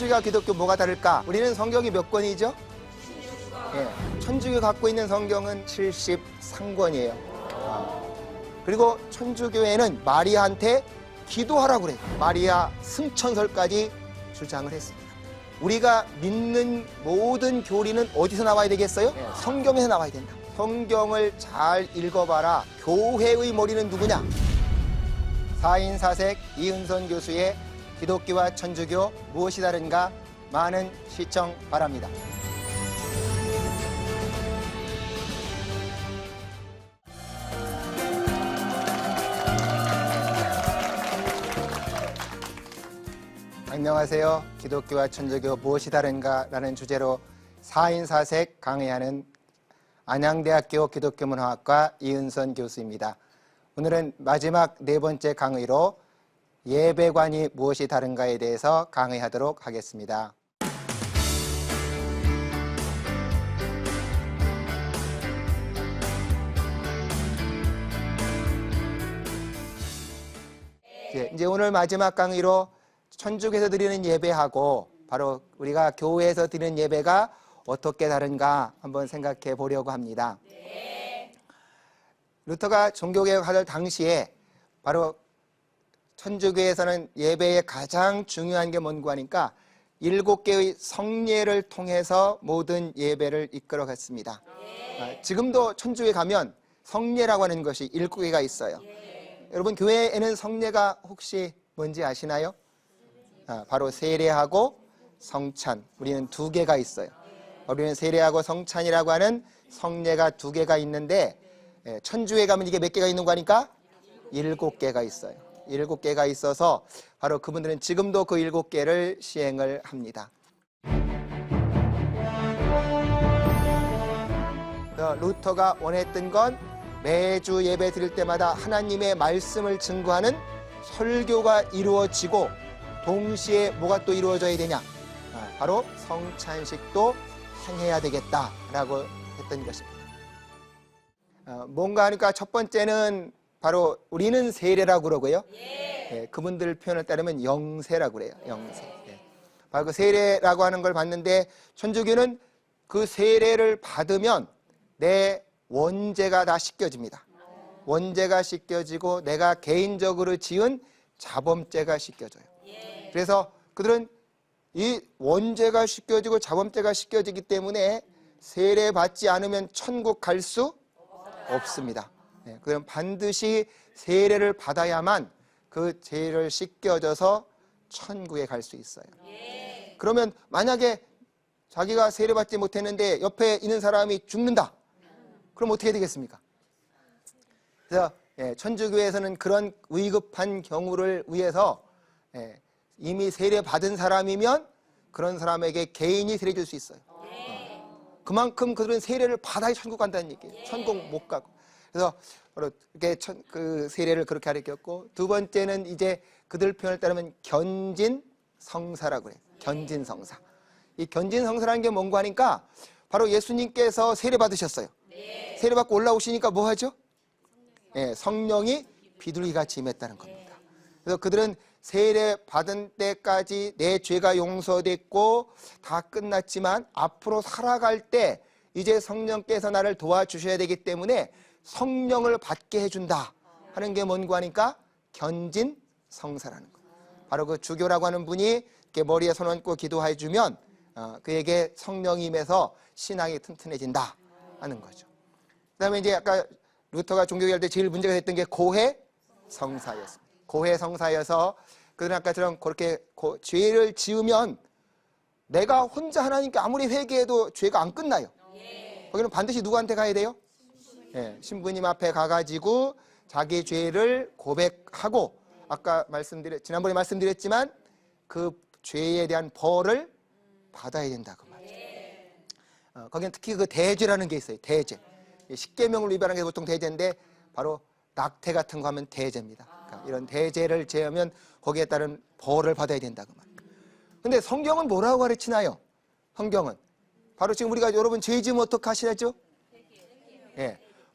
천주교와 기독교 뭐가 다를까? 우리는 성경이 몇 권이죠? 천주교 갖고 있는 성경은 73권이에요. 그리고 천주교회는 마리아한테 기도하라고 그래요. 마리아 승천설까지 주장을 했습니다. 우리가 믿는 모든 교리는 어디서 나와야 되겠어요? 성경에서 나와야 된다. 성경을 잘 읽어봐라. 교회의 머리는 누구냐? 4인 4색 이은선 교수의 기독교와 천주교 무엇이 다른가? 많은 시청 바랍니다. 안녕하세요. 기독교와 천주교 무엇이 다른가? 라는 주제로 4인 4색 강의하는 안양대학교 기독교문화학과 이은선 교수입니다. 오늘은 마지막 네 번째 강의로 예배관이 무엇이 다른가에 대해서 강의하도록 하겠습니다. 이제 오늘 마지막 강의로 천주교에서 드리는 예배하고 바로 우리가 교회에서 드리는 예배가 어떻게 다른가 한번 생각해 보려고 합니다. 루터가 종교개혁하던 당시에 바로 천주교에서는 예배의 가장 중요한 게 뭔고 하니까 7개의 성례를 통해서 모든 예배를 이끌어갔습니다. 지금도 천주교에 가면 성례라고 하는 것이 7개가 있어요. 여러분 교회에는 성례가 혹시 뭔지 아시나요? 바로 세례하고 성찬. 우리는 2개가 있어요. 우리는 세례하고 성찬이라고 하는 성례가 2개가 있는데 천주교에 가면 이게 몇 개가 있는 거 하니까 7개가 있어요. 7개가 있어서 바로 그분들은 지금도 그 7개를 시행을 합니다. 루터가 원했던 건 매주 예배 드릴 때마다 하나님의 말씀을 증거하는 설교가 이루어지고 동시에 뭐가 또 이루어져야 되냐? 바로 성찬식도 행해야 되겠다라고 했던 것입니다. 뭔가 하니까 첫 번째는 바로 우리는 세례라고 그러고요. 그분들 표현을 따르면 영세라고 그래요. 영세. 바로 그 세례라고 하는 걸 봤는데 천주교는 그 세례를 받으면 내 원죄가 다 씻겨집니다. 원죄가 씻겨지고 내가 개인적으로 지은 자범죄가 씻겨져요. 그래서 그들은 이 원죄가 씻겨지고 자범죄가 씻겨지기 때문에 세례 받지 않으면 천국 갈 수 없습니다. 그럼 반드시 세례를 받아야만 그 죄를 씻겨져서 천국에 갈 수 있어요. 그러면 만약에 자기가 세례 받지 못했는데 옆에 있는 사람이 죽는다. 그럼 어떻게 되겠습니까? 그래서 천주교에서는 그런 위급한 경우를 위해서 이미 세례 받은 사람이면 그런 사람에게 개인이 세례 줄 수 있어요. 그만큼 그들은 세례를 받아야 천국 간다는 얘기예요. 천국 못 가고. 그래서 이렇게 그 세례를 그렇게 가르쳤고, 두 번째는 이제 그들 표현을 따르면 견진성사라고 해요. 견진성사. 이 견진성사라는 게 뭔가 하니까 바로 예수님께서 세례 받으셨어요. 세례 받고 올라오시니까 뭐 하죠? 성령이 비둘기같이 임했다는 겁니다. 그래서 그들은 세례 받은 때까지 내 죄가 용서됐고 다 끝났지만 앞으로 살아갈 때 이제 성령께서 나를 도와주셔야 되기 때문에 성령을 받게 해준다 하는 게 뭔고 하니까 견진성사라는 거예요. 바로 그 주교라고 하는 분이 이렇게 머리에 손 얹고 기도해 주면 그에게 성령이 임해서 신앙이 튼튼해진다 하는 거죠. 그 다음에 이제 아까 루터가 종교개혁할 때 제일 문제가 됐던 게 고해성사였습니다. 고해성사여서 그들은 아까처럼 그렇게 죄를 지으면 내가 혼자 하나님께 아무리 회개해도 죄가 안 끝나요. 거기는 반드시 누구한테 가야 돼요? 신부님 앞에 가가지고 자기 죄를 고백하고 아까 지난번에 말씀드렸지만 그 죄에 대한 벌을 받아야 된다 그 말이에요. 거기는 특히 그 대죄라는 게 있어요. 대죄. 십계명을 위반한 게 보통 대죄인데 바로 낙태 같은 거 하면 대죄입니다. 그러니까 이런 대죄를 제하면 거기에 따른 벌을 받아야 된다 그 말이에요. 근데 성경은 뭐라고 가르치나요? 성경은 바로 지금 우리가 여러분 죄 지으면 어떻게 하시죠?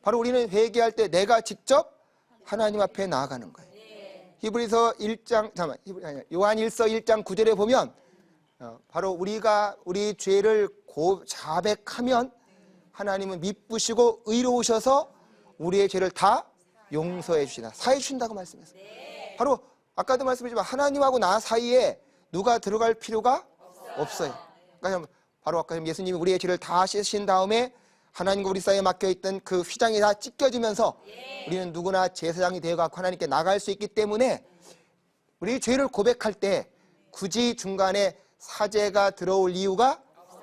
바로 우리는 회개할 때 내가 직접 하나님 앞에 나아가는 거예요. 히브리서 1장 요한 1서 1장 9절에 보면 바로 우리가 우리 죄를 자백하면 하나님은 미쁘시고 의로우셔서 우리의 죄를 다 용서해 주시다, 사해 주신다고 말씀했어요. 바로 아까도 말씀드렸지만 하나님하고 나 사이에 누가 들어갈 필요가 없어요. 그러니까 바로 아까 예수님이 우리의 죄를 다 씻으신 다음에 하나님과 우리 사이에 막혀있던 그 휘장이 다 찢겨지면서 우리는 누구나 제사장이 되어가고 하나님께 나갈 수 있기 때문에 우리 죄를 고백할 때 굳이 중간에 사제가 들어올 이유가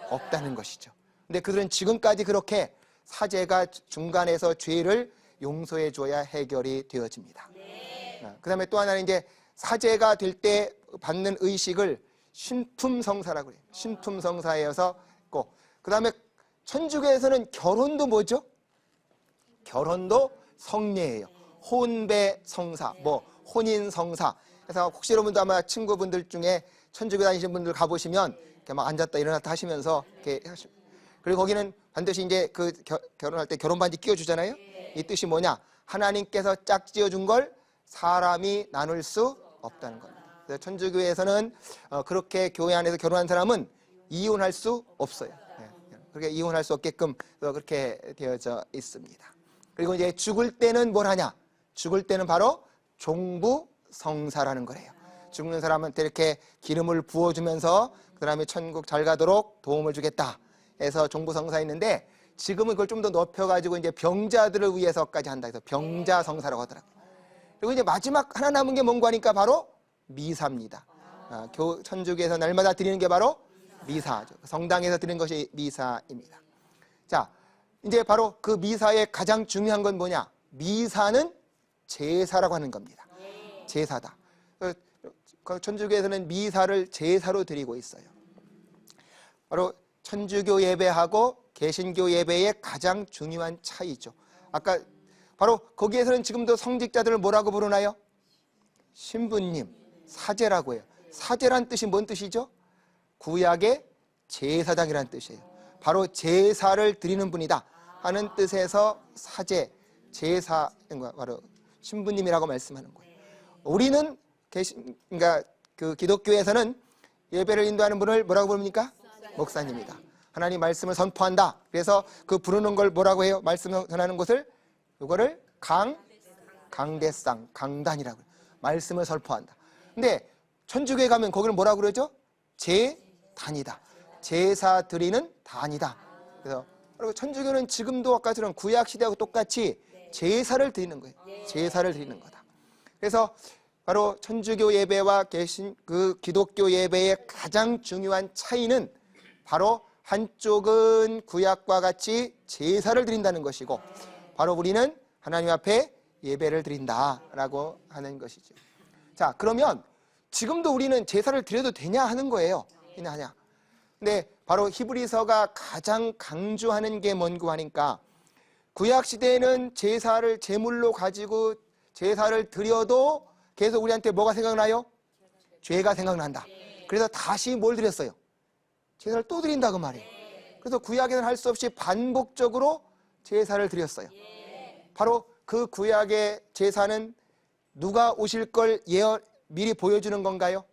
없다는 것이죠. 근데 그들은 지금까지 그렇게 사제가 중간에서 죄를 용서해 줘야 해결이 되어집니다. 그 다음에 또 하나는 이제 사제가 될 때 받는 의식을 신품성사라고 해요. 신품성사여서 꼭. 그 다음에 천주교에서는 결혼도 뭐죠? 결혼도 성례예요. 혼배성사, 혼인성사. 그래서 혹시 여러분도 아마 친구분들 중에 천주교 다니신 분들 가보시면 이렇게 막 앉았다 일어났다 하시면서 이렇게 하십니다. 그리고 거기는 반드시 이제 그 결혼할 때 결혼 반지 끼워주잖아요. 이 뜻이 뭐냐? 하나님께서 짝지어준 걸 사람이 나눌 수 없다는 겁니다. 그래서 천주교에서는 그렇게 교회 안에서 결혼한 사람은 이혼할 수 없어요. 그렇게 이혼할 수 없게끔 그렇게 되어져 있습니다. 그리고 이제 죽을 때는 뭘 하냐? 죽을 때는 바로 종부성사라는 거래요. 죽는 사람한테 이렇게 기름을 부어주면서 그 다음에 천국 잘 가도록 도움을 주겠다 해서 종부성사 있는데, 지금은 그걸 좀 더 높여가지고 이제 병자들을 위해서까지 한다 해서 병자성사라고 하더라고요. 그리고 이제 마지막 하나 남은 게 뭔가 하니까 바로 미사입니다. 천주교에서 날마다 드리는 게 바로 미사죠. 성당에서 드리는 것이 미사입니다. 자, 이제 바로 그 미사의 가장 중요한 건 뭐냐? 미사는 제사라고 하는 겁니다. 제사다. 천주교에서는 미사를 제사로 드리고 있어요. 바로 천주교 예배하고 개신교 예배의 가장 중요한 차이죠. 아까 바로 거기에서는 지금도 성직자들을 뭐라고 부르나요? 신부님, 사제라고 해요. 사제란 뜻이 뭔 뜻이죠? 구약의 제사장이라는 뜻이에요. 바로 제사를 드리는 분이다 하는 뜻에서 사제, 제사, 바로 신부님이라고 말씀하는 거예요. 우리는 그러니까 그 기독교에서는 예배를 인도하는 분을 뭐라고 부릅니까? 목사님이다. 하나님 말씀을 선포한다. 그래서 그 부르는 걸 뭐라고 해요? 말씀을 전하는 곳을 이거를 강대상, 강단이라고 해요. 말씀을 선포한다. 근데 천주교에 가면 거기를 뭐라고 그러죠? 제단이다. 제사 드리는 단이다. 그래서 그리고 천주교는 지금도 아까처럼 구약 시대하고 똑같이 제사를 드리는 거예요. 제사를 드리는 거다. 그래서 바로 천주교 예배와 그 기독교 예배의 가장 중요한 차이는 바로 한쪽은 구약과 같이 제사를 드린다는 것이고, 바로 우리는 하나님 앞에 예배를 드린다라고 하는 것이죠. 자, 그러면 지금도 우리는 제사를 드려도 되냐 하는 거예요. 하냐. 근데 바로 히브리서가 가장 강조하는 게 뭔고 하니까, 구약 시대에는 제사를 제물로 가지고 제사를 드려도 계속 우리한테 뭐가 생각나요? 죄가 생각난다. 그래서 다시 뭘 드렸어요? 제사를 또 드린다 그 말이에요. 그래서 구약에는 할 수 없이 반복적으로 제사를 드렸어요. 바로 그 구약의 제사는 누가 오실 걸 미리 보여주는 건가요?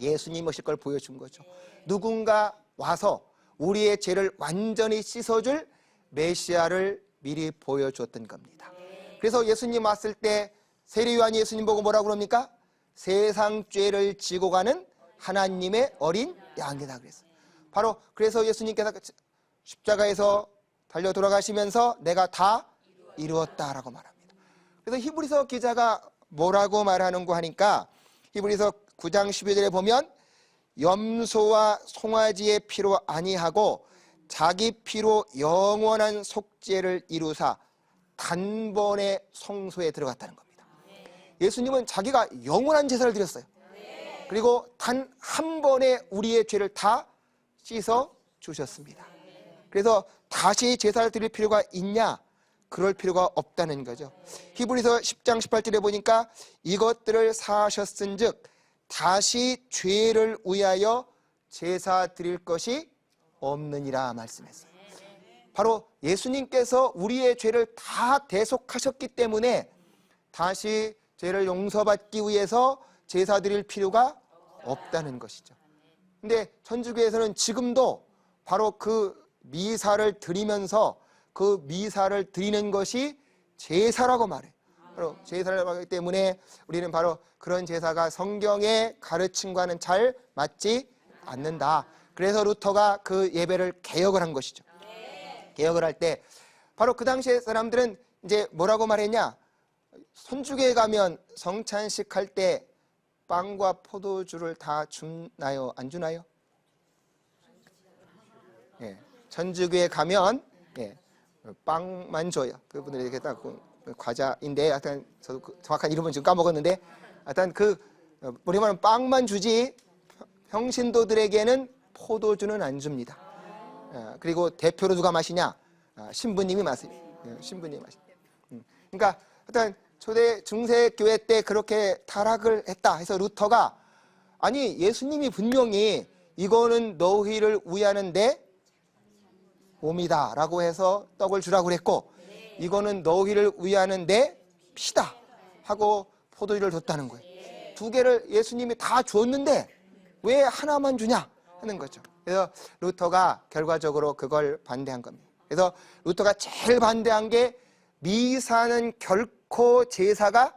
예수님 오실 걸 보여준 거죠. 누군가 와서 우리의 죄를 완전히 씻어줄 메시아를 미리 보여줬던 겁니다. 그래서 예수님 왔을 때 세례요한이 예수님 보고 뭐라고 그럽니까? 세상 죄를 지고 가는 하나님의 어린 양이다 그랬어요. 바로 그래서 예수님께서 십자가에서 달려 돌아가시면서 내가 다 이루었다라고 말합니다. 그래서 히브리서 기자가 뭐라고 말하는고 하니까, 히브리서 9장 12절에 보면 염소와 송아지의 피로 아니하고 자기 피로 영원한 속죄를 이루사 단번에 성소에 들어갔다는 겁니다. 예수님은 자기가 영원한 제사를 드렸어요. 그리고 단 한 번에 우리의 죄를 다 씻어 주셨습니다. 그래서 다시 제사를 드릴 필요가 있냐? 그럴 필요가 없다는 거죠. 히브리서 10장 18절에 보니까 이것들을 사하셨은즉 다시 죄를 위하여 제사 드릴 것이 없느니라 말씀했어요. 바로 예수님께서 우리의 죄를 다 대속하셨기 때문에 다시 죄를 용서받기 위해서 제사 드릴 필요가 없다는 것이죠. 근데 천주교에서는 지금도 바로 그 미사를 드리면서 그 미사를 드리는 것이 제사라고 말해요. 바로 제사를 하기 때문에 우리는 바로 그런 제사가 성경의 가르침과는 잘 맞지 않는다. 그래서 루터가 그 예배를 개혁을 한 것이죠. 개혁을 할 때 바로 그 당시에 사람들은 이제 뭐라고 말했냐? 천주교에 가면 성찬식 할 때 빵과 포도주를 다 주나요? 안 주나요? 예, 천주교에 가면 예, 빵만 줘요. 그분들이 이렇게 딱 과자인데, 하여튼 저도 정확한 이름은 지금 까먹었는데, 하여튼 우리 말은 빵만 주지 평신도들에게는 포도주는 안 줍니다. 그리고 대표로 누가 마시냐? 신부님이 마세요. 신부님이 마시. 그러니까 하여튼 초대 중세 교회 때 그렇게 타락을 했다 해서 루터가 아니 예수님이 분명히 이거는 너희를 위하는 내 몸이다 라고 해서 떡을 주라고 그랬고 이거는 너희를 위하는 내 피다 하고 포도주를 줬다는 거예요. 두 개를 예수님이 다 줬는데 왜 하나만 주냐 하는 거죠. 그래서 루터가 결과적으로 그걸 반대한 겁니다. 그래서 루터가 제일 반대한 게 미사는 결코 제사가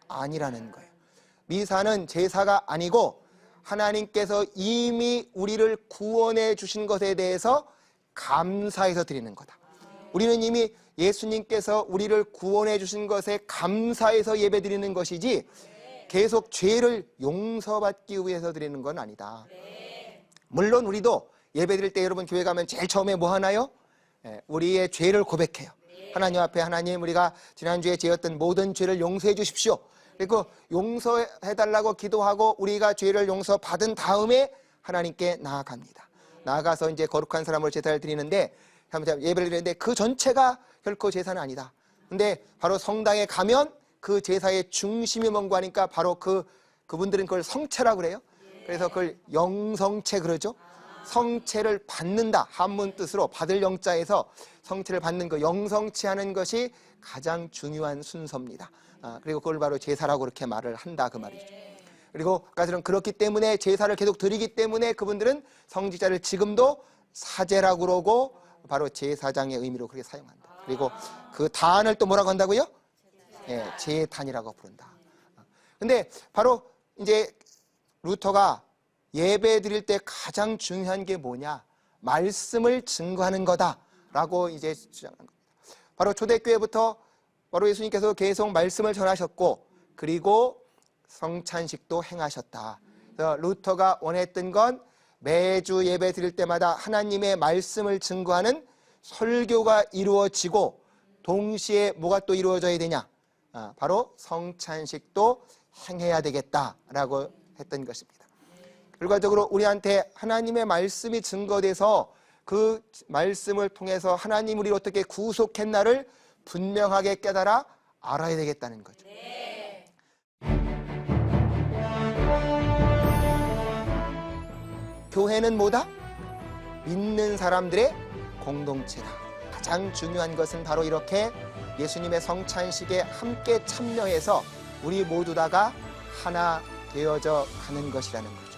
아니라는 거예요. 미사는 제사가 아니고 하나님께서 이미 우리를 구원해 주신 것에 대해서 감사해서 드리는 거다. 우리는 이미 예수님께서 우리를 구원해 주신 것에 감사해서 예배 드리는 것이지 계속 죄를 용서받기 위해서 드리는 건 아니다. 물론 우리도 예배 드릴 때 여러분 교회 가면 제일 처음에 뭐 하나요? 우리의 죄를 고백해요. 하나님 앞에 하나님 우리가 지난주에 지었던 모든 죄를 용서해 주십시오. 그리고 용서해달라고 기도하고 우리가 죄를 용서받은 다음에 하나님께 나아갑니다. 나아가서 이제 거룩한 사람으로 제사를 드리는데 예배를 드리는데 그 전체가 결코 제사는 아니다. 근데 바로 성당에 가면 그 제사의 중심이 뭔가 하니까 바로 그분들은 그걸 성체라고 그래요. 그래서 그걸 영성체 그러죠. 성체를 받는다. 한문 뜻으로 받을 영자에서 성체를 받는 거 영성체하는 것이 가장 중요한 순서입니다. 그리고 그걸 바로 제사라고 그렇게 말을 한다 그 말이죠. 그리고 그들은 그렇기 때문에 제사를 계속 드리기 때문에 그분들은 성직자를 지금도 사제라고 그러고 바로 제사장의 의미로 그렇게 사용한다. 그리고 그 단을 또 뭐라고 한다고요? 제단이라고 부른다. 근데 바로 이제 루터가 예배 드릴 때 가장 중요한 게 뭐냐? 말씀을 증거하는 거다라고 이제 주장한 겁니다. 바로 초대교회부터 바로 예수님께서 계속 말씀을 전하셨고 그리고 성찬식도 행하셨다. 그래서 루터가 원했던 건 매주 예배 드릴 때마다 하나님의 말씀을 증거하는 설교가 이루어지고 동시에 뭐가 또 이루어져야 되냐? 바로 성찬식도 행해야 되겠다라고 했던 것입니다. 결과적으로 우리한테 하나님의 말씀이 증거돼서 그 말씀을 통해서 하나님 우리를 어떻게 구속했나를 분명하게 깨달아 알아야 되겠다는 거죠. 교회는 뭐다? 믿는 사람들의 공동체다. 가장 중요한 것은 바로 이렇게 예수님의 성찬식에 함께 참여해서 우리 모두 다가 하나 되어져 가는 것이라는 거죠.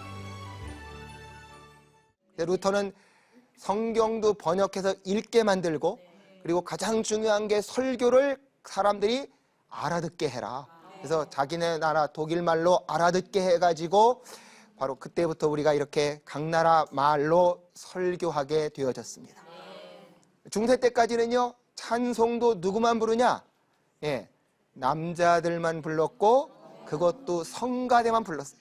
루터는 성경도 번역해서 읽게 만들고 그리고 가장 중요한 게 설교를 사람들이 알아듣게 해라. 그래서 자기네 나라 독일말로 알아듣게 해가지고 바로 그때부터 우리가 이렇게 각 나라 말로 설교하게 되어졌습니다. 중세 때까지는요 찬송도 누구만 부르냐? 남자들만 불렀고 그것도 성가대만 불렀어요.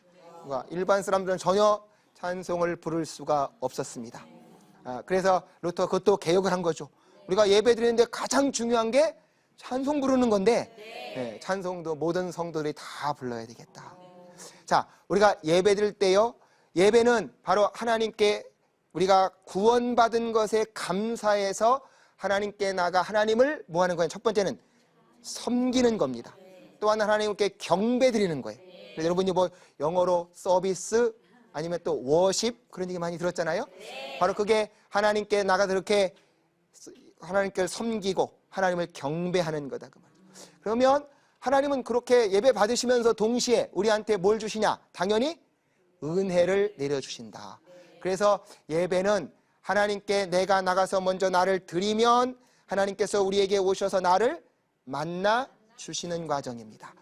일반 사람들은 전혀 찬송을 부를 수가 없었습니다. 그래서 루터 그것도 개혁을 한 거죠. 우리가 예배 드리는데 가장 중요한 게 찬송 부르는 건데 찬송도 모든 성도들이 다 불러야 되겠다. 자, 우리가 예배 드릴 때요 예배는 바로 하나님께 우리가 구원받은 것에 감사해서 하나님께 나가 하나님을 뭐 하는 거예요? 첫 번째는 섬기는 겁니다. 또한 하나님께 경배 드리는 거예요. 그래서 여러분이 뭐 영어로 서비스 아니면 또 워십 그런 얘기 많이 들었잖아요. 바로 그게 하나님께 나가서 이렇게 하나님께 섬기고 하나님을 경배하는 거다 그 말이죠. 그러면 하나님은 그렇게 예배 받으시면서 동시에 우리한테 뭘 주시냐? 당연히 은혜를 내려주신다. 그래서 예배는 하나님께 내가 나가서 먼저 나를 드리면 하나님께서 우리에게 오셔서 나를 만나 주시는 과정입니다.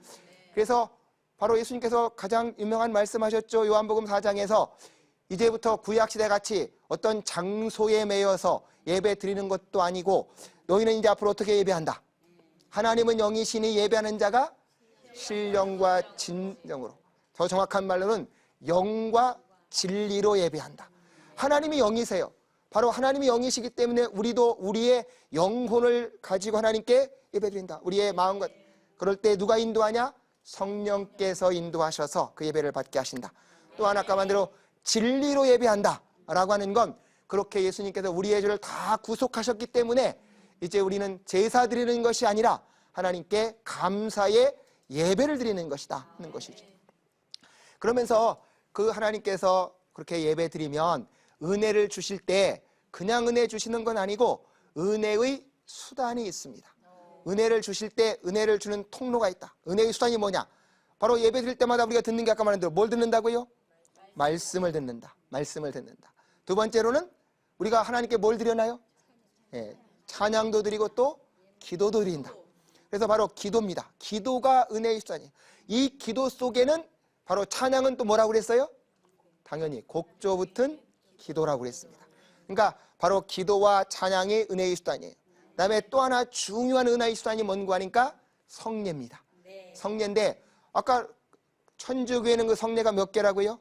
그래서 바로 예수님께서 가장 유명한 말씀하셨죠. 요한복음 4장에서 이제부터 구약시대 같이 어떤 장소에 매여서 예배 드리는 것도 아니고 너희는 이제 앞으로 어떻게 예배한다? 하나님은 영이시니 예배하는 자가 신령과 진정으로, 더 정확한 말로는 영과 진리로 예배한다. 하나님이 영이세요. 바로 하나님이 영이시기 때문에 우리도 우리의 영혼을 가지고 하나님께 예배드린다. 우리의 마음과, 그럴 때 누가 인도하냐? 성령께서 인도하셔서 그 예배를 받게 하신다. 또한 아까 말대로 진리로 예배한다 라고 하는 건 그렇게 예수님께서 우리의 죄를 다 구속하셨기 때문에 이제 우리는 제사 드리는 것이 아니라 하나님께 감사의 예배를 드리는 것이다 하는 것이죠. 그러면서 그 하나님께서 그렇게 예배 드리면 은혜를 주실 때 그냥 은혜 주시는 건 아니고 은혜의 수단이 있습니다. 은혜를 주실 때 은혜를 주는 통로가 있다. 은혜의 수단이 뭐냐? 바로 예배 드릴 때마다 우리가 듣는 게 아까 말한 대로 뭘 듣는다고요? 말씀을 듣는다. 말씀을 듣는다. 두 번째로는 우리가 하나님께 뭘 드려나요? 찬양도 드리고 또 기도도 드린다. 그래서 바로 기도입니다. 기도가 은혜의 수단이에요. 이 기도 속에는 바로 찬양은 또 뭐라고 그랬어요? 당연히 곡조 붙은 기도라고 그랬습니다. 그러니까 바로 기도와 찬양이 은혜의 수단이에요. 그 다음에 또 하나 중요한 은혜의 수단이 뭔가 하니까 성례입니다. 성례인데 아까 천주교회는 그 성례가 몇 개라고요?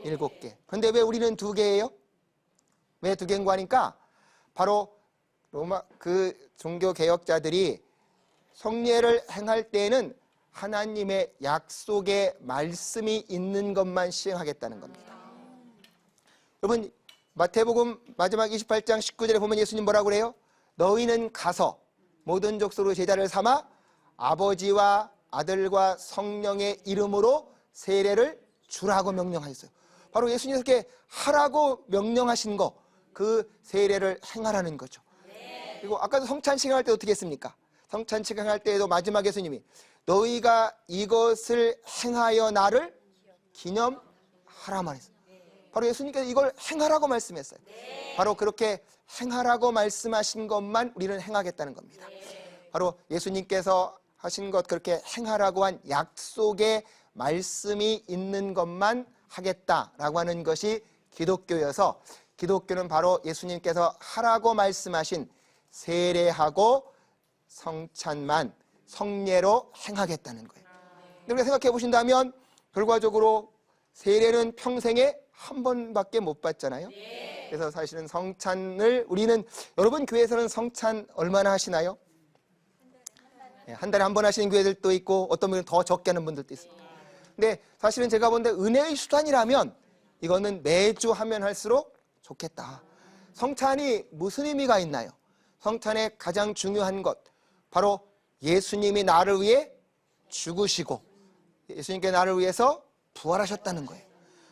7개. 그런데 왜 우리는 2개예요? 왜 2개인가 하니까 바로 로마 그 종교 개혁자들이 성례를 행할 때에는 하나님의 약속의 말씀이 있는 것만 시행하겠다는 겁니다. 여러분 마태복음 마지막 28장 19절에 보면 예수님 뭐라고 그래요? 너희는 가서 모든 족속으로 제자를 삼아 아버지와 아들과 성령의 이름으로 세례를 주라고 명령하셨어요. 바로 예수님께서 이렇게 하라고 명령하신 거, 그 세례를 행하라는 거죠. 그리고 아까도 성찬식 할 때 어떻게 했습니까? 성찬식 할 때에도 마지막 예수님이 너희가 이것을 행하여 나를 기념하라 말했어요. 바로 예수님께서 이걸 행하라고 말씀했어요. 바로 그렇게 행하라고 말씀하신 것만 우리는 행하겠다는 겁니다. 바로 예수님께서 하신 것, 그렇게 행하라고 한 약속의 말씀이 있는 것만 하겠다라고 하는 것이 기독교여서, 기독교는 바로 예수님께서 하라고 말씀하신 세례하고 성찬만 성례로 행하겠다는 거예요. 우리가 생각해 보신다면 결과적으로 세례는 평생에 한 번밖에 못 받잖아요. 그래서 사실은 성찬을 우리는, 여러분 교회에서는 성찬 얼마나 하시나요? 한 달에 한 번 하시는 교회들도 있고 어떤 분은 더 적게 하는 분들도 있습니다. 근데 사실은 제가 본데 은혜의 수단이라면 이거는 매주 하면 할수록 좋겠다. 성찬이 무슨 의미가 있나요? 성찬의 가장 중요한 것, 바로 예수님이 나를 위해 죽으시고 예수님께 나를 위해서 부활하셨다는 거예요.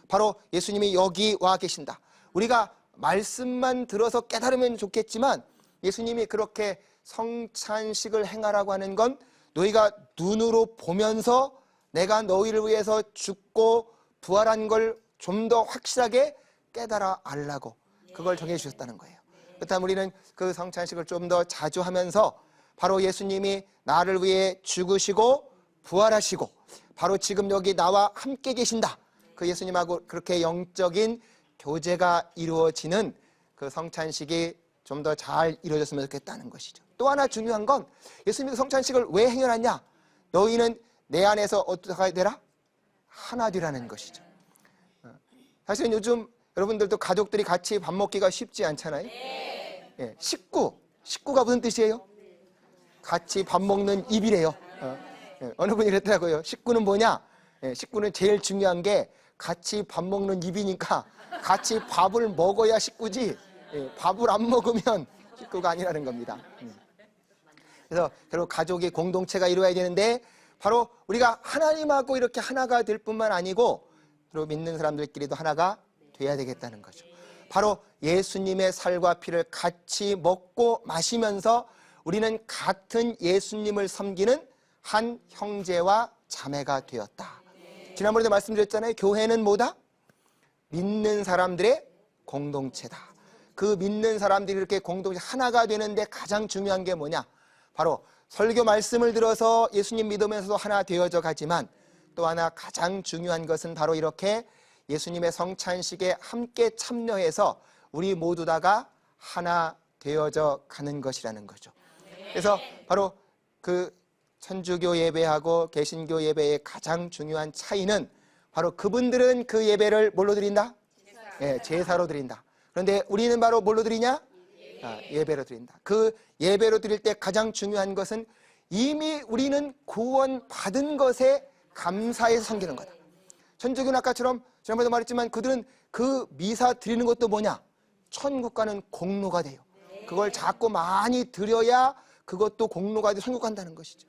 바로 예수님이 여기 와 계신다. 우리가 말씀만 들어서 깨달으면 좋겠지만 예수님이 그렇게 성찬식을 행하라고 하는 건 너희가 눈으로 보면서 내가 너희를 위해서 죽고 부활한 걸 좀 더 확실하게 깨달아 알라고 그걸 정해 주셨다는 거예요. 그렇다면 우리는 그 성찬식을 좀 더 자주 하면서 바로 예수님이 나를 위해 죽으시고 부활하시고 바로 지금 여기 나와 함께 계신다. 그 예수님하고 그렇게 영적인 교제가 이루어지는 그 성찬식이 좀 더 잘 이루어졌으면 좋겠다는 것이죠. 또 하나 중요한 건 예수님이 성찬식을 왜 행해놨냐? 너희는 내 안에서 어떻게 되라? 하나 되라는 것이죠. 사실은 요즘 여러분들도 가족들이 같이 밥 먹기가 쉽지 않잖아요. 예, 식구가 무슨 뜻이에요? 같이 밥 먹는 입이래요. 어느 분이 그랬더라고요. 식구는 뭐냐? 식구는 제일 중요한 게 같이 밥 먹는 입이니까 같이 밥을 먹어야 식구지, 밥을 안 먹으면 식구가 아니라는 겁니다. 그래서 결국 가족이 공동체가 이루어야 되는데 바로 우리가 하나님하고 이렇게 하나가 될 뿐만 아니고 그리고 믿는 사람들끼리도 하나가 돼야 되겠다는 거죠. 바로 예수님의 살과 피를 같이 먹고 마시면서 우리는 같은 예수님을 섬기는 한 형제와 자매가 되었다. 지난번에도 말씀드렸잖아요. 교회는 뭐다? 믿는 사람들의 공동체다. 그 믿는 사람들이 이렇게 공동체 하나가 되는데 가장 중요한 게 뭐냐? 바로 설교 말씀을 들어서 예수님 믿으면서도 하나 되어져 가지만 또 하나 가장 중요한 것은 바로 이렇게 예수님의 성찬식에 함께 참여해서 우리 모두 다가 하나 되어져 가는 것이라는 거죠. 그래서 바로 그 천주교 예배하고 개신교 예배의 가장 중요한 차이는 바로 그분들은 그 예배를 뭘로 드린다? 제사로 드린다. 그런데 우리는 바로 뭘로 드리냐? 예배로 드린다. 그 예배로 드릴 때 가장 중요한 것은 이미 우리는 구원받은 것에 감사해서 섬기는 거다. 천주교는 아까처럼 지난번에도 말했지만 그들은 그 미사 드리는 것도 뭐냐? 천국과는 공로가 돼요. 그걸 자꾸 많이 드려야 그것도 공로가 되어 천국 간다는 것이죠.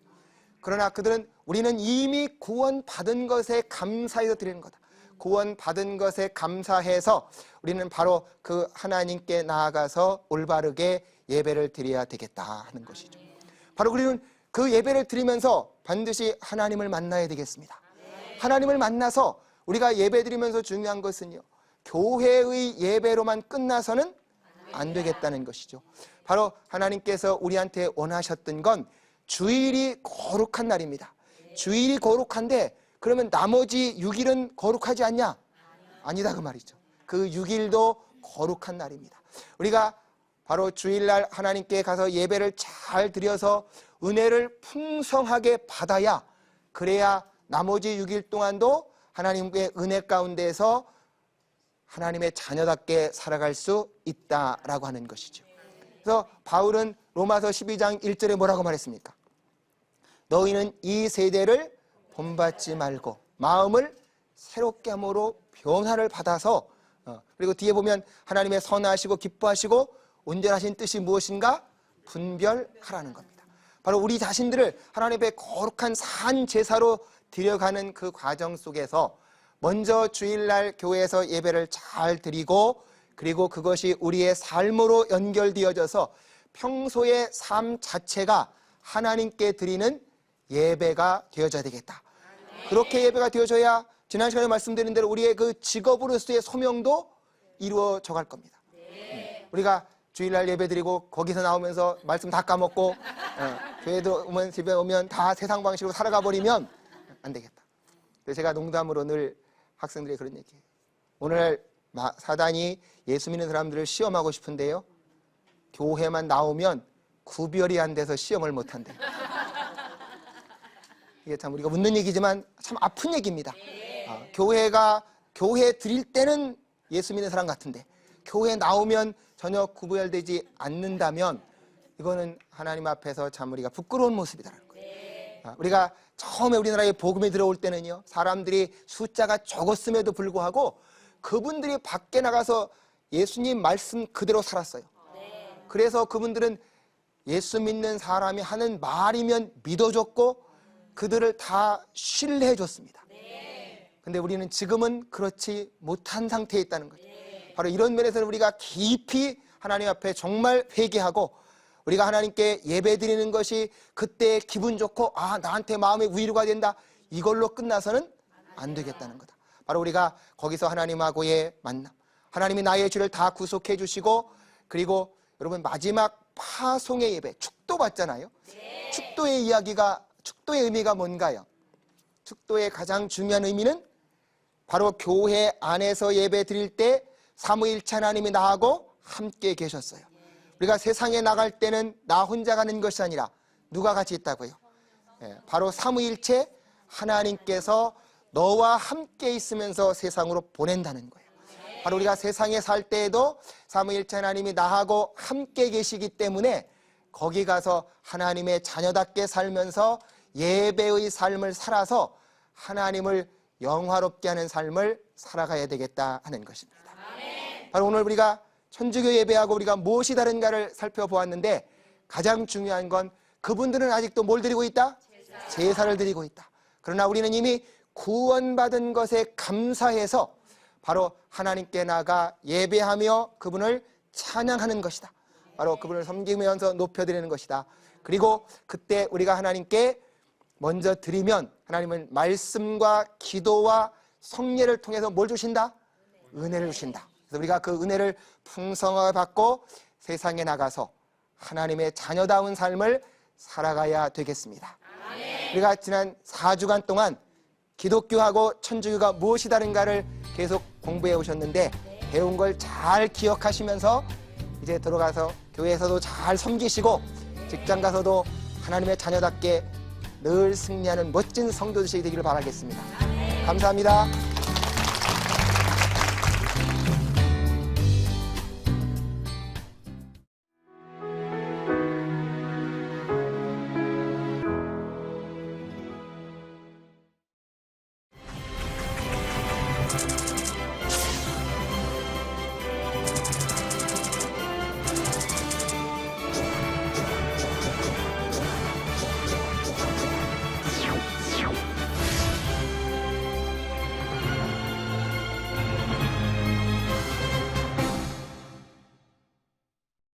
그러나 그들은 우리는 이미 구원받은 것에 감사해서 드리는 거다. 구원받은 것에 감사해서 우리는 바로 그 하나님께 나아가서 올바르게 예배를 드려야 되겠다 하는 것이죠. 바로 우리는 그 예배를 드리면서 반드시 하나님을 만나야 되겠습니다. 하나님을 만나서 우리가 예배 드리면서 중요한 것은요, 교회의 예배로만 끝나서는 안 되겠다는 것이죠. 바로 하나님께서 우리한테 원하셨던 건 주일이 거룩한 날입니다. 주일이 거룩한데 그러면 나머지 6일은 거룩하지 않냐? 아니다 그 말이죠. 그 6일도 거룩한 날입니다. 우리가 바로 주일날 하나님께 가서 예배를 잘 드려서 은혜를 풍성하게 받아야, 그래야 나머지 6일 동안도 하나님의 은혜 가운데서 하나님의 자녀답게 살아갈 수 있다라고 하는 것이죠. 그래서 바울은 로마서 12장 1절에 뭐라고 말했습니까? 너희는 이 세대를 본받지 말고 마음을 새롭게 함으로 변화를 받아서, 그리고 뒤에 보면 하나님의 선하시고 기뻐하시고 온전하신 뜻이 무엇인가 분별하라는 겁니다. 바로 우리 자신들을 하나님의 거룩한 산 제사로 드려가는 그 과정 속에서 먼저 주일날 교회에서 예배를 잘 드리고, 그리고 그것이 우리의 삶으로 연결되어져서 평소의 삶 자체가 하나님께 드리는 예배가 되어져야 되겠다. 그렇게 예배가 되어져야 지난 시간에 말씀드린 대로 우리의 그 직업으로서의 소명도 이루어져 갈 겁니다. 우리가 주일날 예배 드리고 거기서 나오면서 말씀 다 까먹고 교회도 오면 집에 오면 다 세상 방식으로 살아가 버리면 안 되겠다. 그래서 제가 농담으로 늘 학생들이 그런 얘기해요. 오늘 사단이 예수 믿는 사람들을 시험하고 싶은데요, 교회만 나오면 구별이 안 돼서 시험을 못 한대요. 이게 참 우리가 웃는 얘기지만 참 아픈 얘기입니다. 교회 드릴 때는 예수 믿는 사람 같은데 교회 나오면 전혀 구별되지 않는다면 이거는 하나님 앞에서 참 우리가 부끄러운 모습이다라는 거예요. 우리가 처음에 우리나라에 복음이 들어올 때는요, 사람들이 숫자가 적었음에도 불구하고 그분들이 밖에 나가서 예수님 말씀 그대로 살았어요. 그래서 그분들은 예수 믿는 사람이 하는 말이면 믿어줬고 그들을 다 신뢰해 줬습니다. 근데 우리는 지금은 그렇지 못한 상태에 있다는 거죠. 바로 이런 면에서는 우리가 깊이 하나님 앞에 정말 회개하고, 우리가 하나님께 예배 드리는 것이 그때 기분 좋고 나한테 마음의 위로가 된다, 이걸로 끝나서는 안 되겠다는 거다. 바로 우리가 거기서 하나님하고의 만남, 하나님이 나의 죄를 다 구속해 주시고, 그리고 여러분 마지막 파송의 예배, 축도 받잖아요. 축도의 이야기가, 축도의 의미가 뭔가요? 축도의 가장 중요한 의미는 바로 교회 안에서 예배 드릴 때 삼위일체 하나님이 나하고 함께 계셨어요. 우리가 세상에 나갈 때는 나 혼자 가는 것이 아니라 누가 같이 있다고요? 바로 삼위일체 하나님께서 너와 함께 있으면서 세상으로 보낸다는 거예요. 바로 우리가 세상에 살 때에도 삼위일체 하나님이 나하고 함께 계시기 때문에 거기 가서 하나님의 자녀답게 살면서 예배의 삶을 살아서 하나님을 영화롭게 하는 삶을 살아가야 되겠다 하는 것입니다. 바로 오늘 우리가 천주교 예배하고 우리가 무엇이 다른가를 살펴보았는데, 가장 중요한 건 그분들은 아직도 뭘 드리고 있다? 제사를 드리고 있다. 그러나 우리는 이미 구원받은 것에 감사해서 바로 하나님께 나가 예배하며 그분을 찬양하는 것이다. 바로 그분을 섬기면서 높여드리는 것이다. 그리고 그때 우리가 하나님께 먼저 드리면 하나님은 말씀과 기도와 성례를 통해서 뭘 주신다? 은혜를 주신다. 그래서 우리가 그 은혜를 풍성하게 받고 세상에 나가서 하나님의 자녀다운 삶을 살아가야 되겠습니다. 우리가 지난 4주간 동안 기독교하고 천주교가 무엇이 다른가를 계속 공부해 오셨는데 배운 걸 잘 기억하시면서 이제 들어가서 교회에서도 잘 섬기시고 직장 가서도 하나님의 자녀답게 늘 승리하는 멋진 성도들이 되기를 바라겠습니다. 감사합니다.